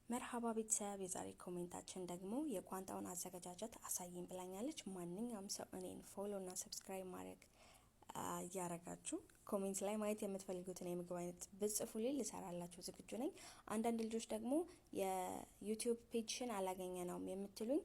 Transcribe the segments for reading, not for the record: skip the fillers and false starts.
መርሃባ ቤተሰብ የዛሬ ኮሜንታችን ደግሞ የቋንጣውን አዘገጃጀት አሳይኝ ብላኛለች። ማንኛውም ሰው እኔን ፎሎ እና ሰብስክራይብ ማድረግ ያረጋችሁ ኮሜንት ላይ ማየት የምትፈልጉትን የምግብ አይነት ብጽፉልኝ ልሰራላችሁ ዝግጁ ነኝ። አንዳንድ ልጆች ደግሞ የዩቲዩብ ፔጅሽን አላገኘ ነው የምትሉኝ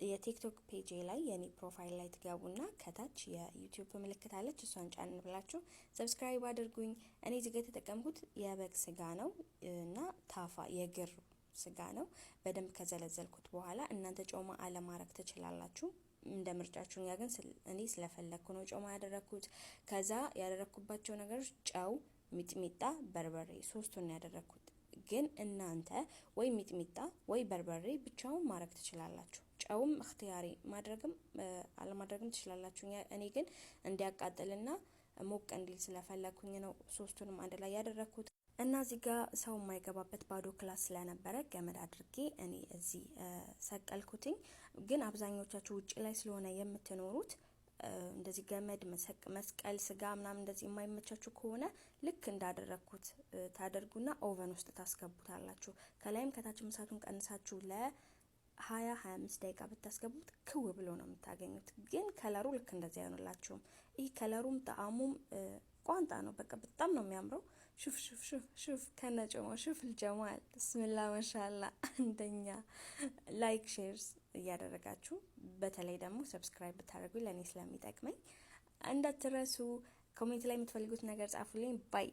የቲክቶክ ፔጅ ላይ የኔ ፕሮፋይል ላይ ትገቡና ከታች የዩቲዩብ ምልክት አለች፣ እሷን ጫን ብላችሁ ሰብስክራይብ አድርጉኝ። እኔ እዚህ ጋር የተጠቀምኩት የበግ ስጋ ነው እና ታፋ የግር ስጋ ነው። በደንብ ከዘለዘልኩት በኋላ እናንተ ጮማ አለማረግ ትችላላችሁ እንደ ምርጫችሁ። ያ ግን እኔ ስለፈለኩ ነው ጮማ ያደረኩት። ከዛ ያደረኩባቸው ነገሮች ጨው፣ ሚጥሚጣ፣ በርበሬ ሶስቱን ያደረኩት። ግን እናንተ ወይ ሚጥሚጣ ወይ በርበሬ ብቻውን ማረግ ትችላላችሁ። ጨውም እክትያሪ ማድረግም አለማድረግም ትችላላችሁ። እኔ ግን እንዲያቃጥልና ሞቅ እንዲል ስለፈለኩኝ ነው ሶስቱንም አንድ ላይ ያደረኩት። እና እዚህ ጋር ሰው የማይገባበት ባዶ ክላስ ስለነበረ ገመድ አድርጌ እኔ እዚህ ሰቀልኩትኝ። ግን አብዛኞቻችሁ ውጭ ላይ ስለሆነ የምትኖሩት እንደዚህ ገመድ መስቀል ስጋ ምናምን እንደዚህ የማይመቻችሁ ከሆነ ልክ እንዳደረኩት ታደርጉና ኦቨን ውስጥ ታስገቡታላችሁ። ከላይም ከታችም እሳቱን ቀንሳችሁ ለ20-25 ደቂቃ ብታስገቡት ክው ብሎ ነው የምታገኙት። ግን ከለሩ ልክ እንደዚህ አይሆንላችሁም። ይህ ከለሩም ጣዕሙም ቋንጣ ነው። በቃ በጣም ነው የሚያምረው። ሹፍ ሹፍ ሹፍ ሹፍ ከነጨማው ሹፍ الجمال ብስሚላ ማሻአላ። አንደኛ ላይክ ሼርስ እያደረጋችሁ በተለይ ደግሞ ሰብስክራይብ ብታደርጉ ለኔ ስለሚጠቅመኝ እንዳትረሱ። ኮሜንት ላይ የምትፈልጉት ነገር ጻፉልኝ። ባይ